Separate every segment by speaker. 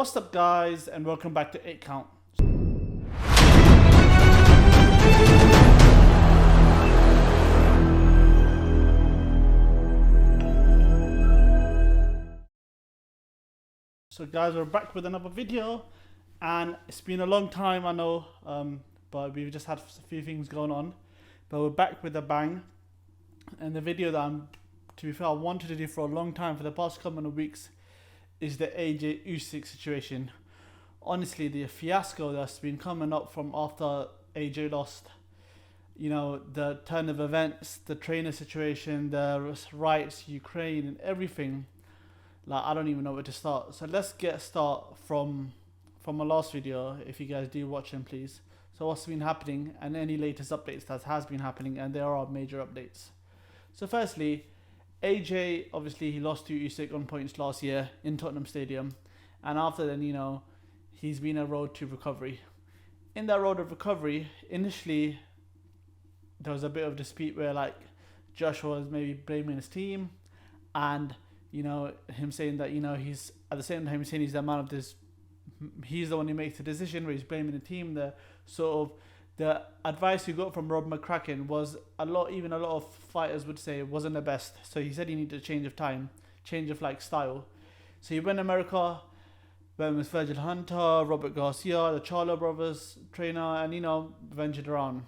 Speaker 1: What's up guys, and welcome back to 8 Count. So guys, we're back with another video, and it's been a long time, I know, but we've just had a few things going on, but we're back with a bang. And the video that to be fair, I wanted to do for a long time, for the past couple of weeks, is the AJ Usyk situation. Honestly, the fiasco that's been coming up from after AJ lost, you know, the turn of events, the trainer situation, the riots, Ukraine, and everything. Like, I don't even know where to start. So let's get start from my last video, if you guys do watch them, please. So what's been happening and any latest updates that has been happening, and there are major updates. So firstly, AJ, obviously he lost to Usyk on points last year in Tottenham Stadium, and after then, you know, he's been a road to recovery. In that road of recovery, initially there was a bit of dispute where, like, Joshua was maybe blaming his team, and, you know, him saying that, you know, he's at the same time saying he's the man of this, he's the one who makes the decision, where he's blaming the team. The sort of the advice you got from Rob McCracken was a lot of fighters would say it wasn't the best. So he said he needed a change of time, change of like style. So he went to America, went with Virgil Hunter, Robert Garcia, the Charlo brothers trainer, and, you know, ventured around.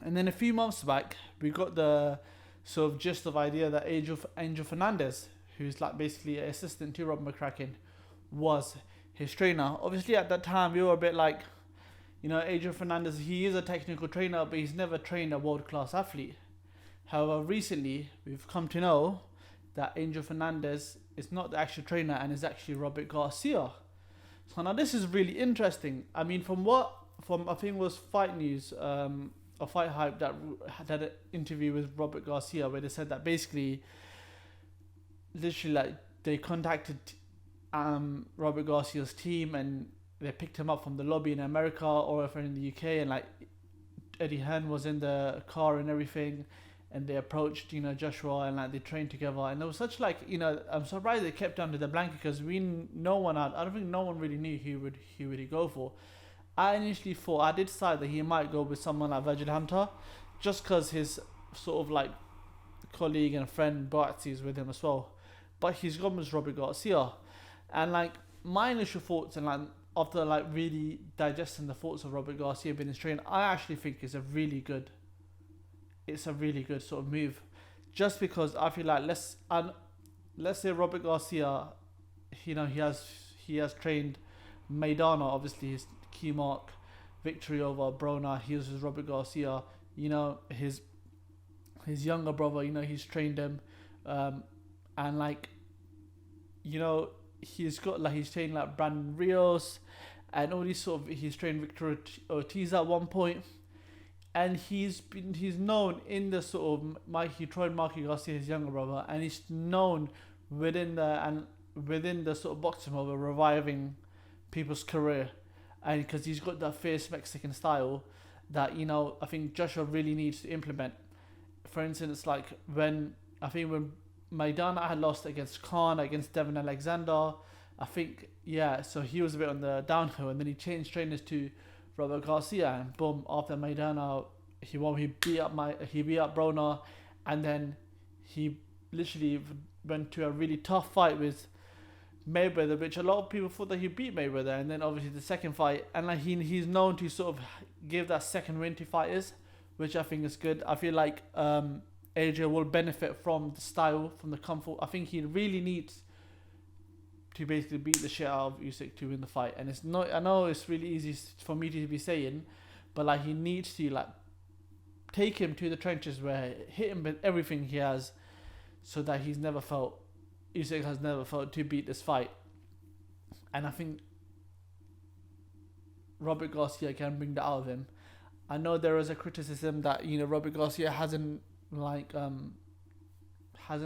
Speaker 1: And then a few months back, we got the sort of gist of idea that Angel Fernandez, who's like basically an assistant to Rob McCracken, was his trainer. Obviously at that time we were a bit like, you know, Angel Fernandez, he is a technical trainer, but he's never trained a world-class athlete. However, recently, we've come to know that Angel Fernandez is not the actual trainer and is actually Robert Garcia. So now this is really interesting. I mean, from I think it was Fight News, or Fight Hype, that had an interview with Robert Garcia, where they said that basically, literally, like, they contacted Robert Garcia's team, and they picked him up from the lobby in America or if in the UK, and like Eddiehearn was in the car and everything, and they approached, you know, Joshua, and like they trained together, and there was such, like, you know, I'm surprised they kept under the blanket, because I don't think no one really knew who would he go for. I initially thought, I did decide that he might go with someone like Virgil Hunter, just because his sort of like colleague and friend Bartzi is with him as well, but he's gone with Robert Garcia. And like my initial thoughts, and like after like really digesting the thoughts of Robert Garcia being his trainer, I actually think it's a really good sort of move, just because I feel like let's say Robert Garcia, you know, he has trained Maidana, obviously his key mark victory over Broner. He was with Robert Garcia, you know, his younger brother, you know, he's trained him, and like, you know, he's trained like Brandon Rios and all these sort of, he's trained Victor Ortiz at one point, and he's known in the sort of, he trained Marky Garcia, his younger brother, and he's known within the sort of boxing world, reviving people's career, and because he's got that fierce Mexican style that, you know, I think Joshua really needs to implement. For instance, like when Maidana had lost against Khan, against Devin Alexander, I think, yeah, so he was a bit on the downhill, and then he changed trainers to Robert Garcia, and boom, after Maidana, he beat up Broner, and then he literally went to a really tough fight with Mayweather, which a lot of people thought that he beat Mayweather, and then obviously the second fight, and like he's known to sort of give that second win to fighters, which I think is good. I feel like AJ will benefit from the style, from the comfort. I think he really needs to basically beat the shit out of Usyk to win the fight. And it's not, I know it's really easy for me to be saying, but like he needs to like take him to the trenches, where hit him with everything he has, so that Usyk has never felt to beat this fight. And I think Robert Garcia can bring that out of him. I know there is a criticism that, you know, Robert Garcia hasn't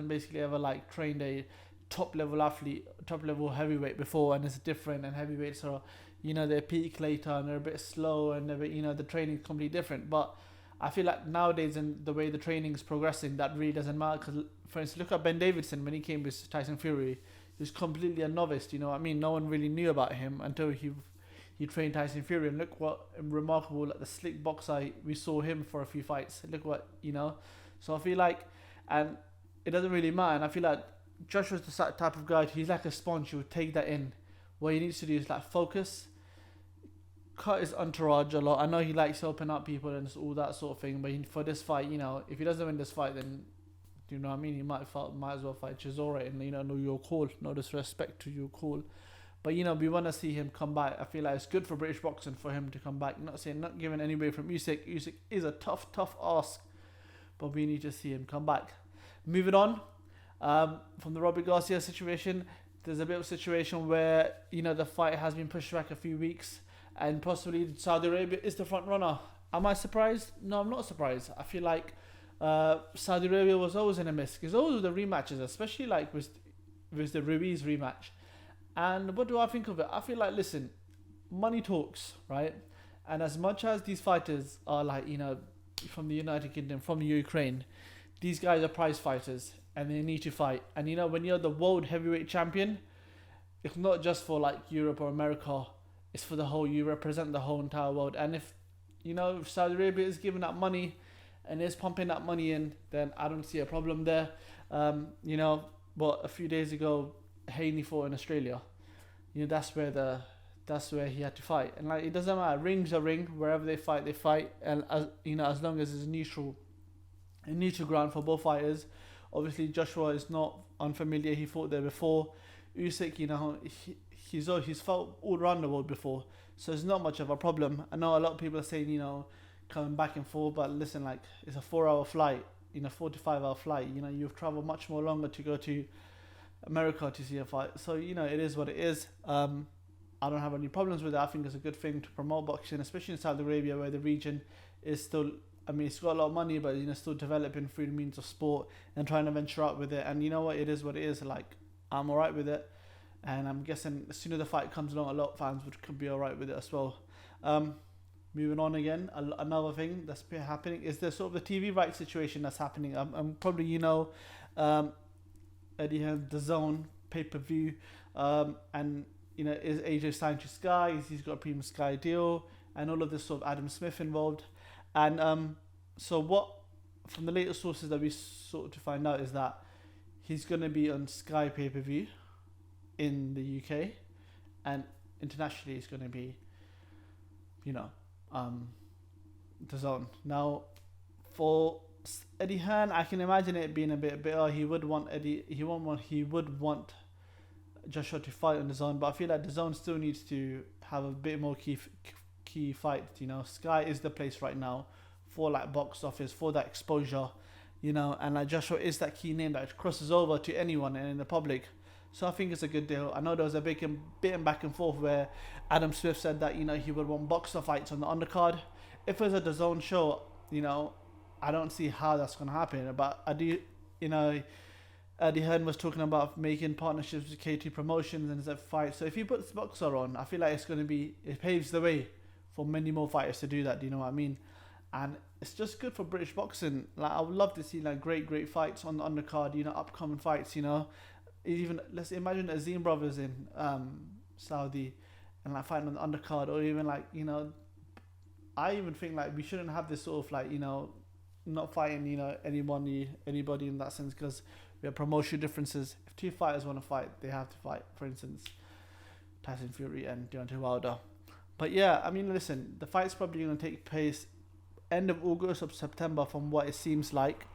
Speaker 1: basically ever like trained a top level heavyweight before, and it's different, and heavyweights are, you know, they peak later and they're a bit slow, and they're, you know, the training is completely different. But I feel like nowadays, in the way the training is progressing, that really doesn't matter. Because, for instance, look at Ben Davidson when he came with Tyson Fury. who's completely a novice. You know what I mean? No one really knew about him until he trained Tyson Fury, and look what remarkable, like the slick boxer we saw him for a few fights. Look what, you know. So I feel like, and it doesn't really matter. And I feel like Joshua's the type of guy, he's like a sponge. He would take that in. What he needs to do is like focus, cut his entourage a lot. I know he likes to open up people and all that sort of thing, but for this fight, you know, if he doesn't win this fight, then, you know what I mean, he might as well fight Chisora, and, you know your call. No disrespect to your call, but, you know, we want to see him come back. I feel like it's good for British boxing for him to come back. Not giving anybody from Usyk. Usyk is a tough ask, but we need to see him come back. Moving on, from the Robert Garcia situation, there's a bit of a situation where, you know, the fight has been pushed back a few weeks, and possibly Saudi Arabia is the front runner. Am I surprised? No, I'm not surprised. I feel like Saudi Arabia was always in a mix, because those were the rematches, especially like with the Ruiz rematch. And what do I think of it? I feel like, listen, money talks, right? And as much as these fighters are like, you know, from the United Kingdom, from Ukraine, these guys are prize fighters and they need to fight. And, you know, when you're the world heavyweight champion, it's not just for like Europe or America, it's for the whole, you represent the whole entire world. And if, you know, if Saudi Arabia is giving that money and is pumping that money in, then I don't see a problem there. You know, but a few days ago, Haney fought in Australia. You know, that's where he had to fight. And like, it doesn't matter, ring's a ring, wherever they fight. And as you know, as long as it's a neutral ground for both fighters. Obviously Joshua is not unfamiliar, he fought there before. Usyk, you know, he's fought all around the world before, so it's not much of a problem. I know a lot of people are saying, you know, coming back and forth, but listen, like, it's a 4-hour flight, you know, 4 to 5 hour flight. You know, you've traveled much more longer to go to America to see a fight. So, you know, it is what it is. I don't have any problems with it. I think it's a good thing to promote boxing, especially in Saudi Arabia, where the region is still, I mean, it's got a lot of money, but, you know, still developing through the means of sport and trying to venture out with it. And you know what, it is what it is. Like, I'm alright with it, and I'm guessing as soon as the fight comes along, a lot of fans could be alright with it as well. Moving on again, another thing that's been happening is the sort of the TV rights situation that's happening. I'm probably, you know, Eddie has the Zone pay-per-view, and, you know, is AJ signed to Sky? He's got a premium Sky deal, and all of this sort of Adam Smith involved. And so what, from the latest sources that we sort of to find out, is that he's going to be on Sky pay-per-view in the UK, and internationally he's going to be, you know, the Zone. Now, for Eddie Hearn, I can imagine it being a bit bitter. He would want Joshua to fight on the Zone, but I feel like the Zone still needs to have a bit more key fights. You know, Sky is the place right now for like box office, for that exposure, you know, and like Joshua is that key name that crosses over to anyone and in the public. So I think it's a good deal. I know there was a bit back and forth where Adam Smith said that, you know, he would want boxer fights on the undercard. If it's a The Zone show, you know, I don't see how that's going to happen. But I do, you know, Eddie Hearn was talking about making partnerships with K2 Promotions and that fight. So if he puts boxer on, I feel like it paves the way for many more fighters to do that. Do you know what I mean? And it's just good for British boxing. Like, I would love to see like great fights on the undercard. You know, upcoming fights. You know, even let's imagine Azim brothers in Saudi and like fighting on the undercard, or even like, you know, I even think like we shouldn't have this sort of like, you know, not fighting, you know, anybody in that sense, because we have promotion differences. If two fighters want to fight, they have to fight. For instance, Tyson Fury and Deontay Wilder. But yeah, I mean, listen, the fight's probably going to take place end of August or September, from what it seems like.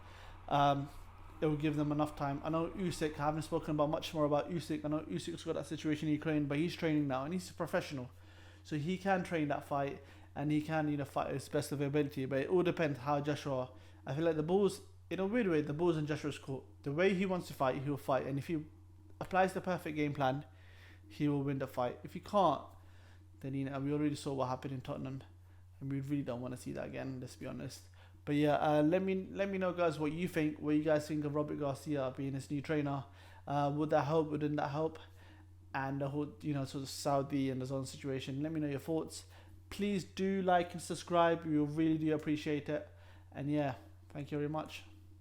Speaker 1: It will give them enough time. I know Usyk, I haven't spoken about much more about Usyk. I know Usyk's got that situation in Ukraine, but he's training now and he's a professional, so he can train that fight and he can, you know, fight at his best of ability. But it all depends how Joshua. I feel like the ball's, in a weird way, the ball's in Joshua's court. The way he wants to fight, he'll fight, and if he applies the perfect game plan, he will win the fight. If he can't, then, you know, we already saw what happened in Tottenham, and we really don't want to see that again. Let's be honest. But yeah, let me know, guys, what you think. What you guys think of Robert Garcia being his new trainer? Would that help? Wouldn't that help? And the whole, you know, sort of Saudi and the Zone situation. Let me know your thoughts. Please do like and subscribe. We really do appreciate it. And yeah, thank you very much.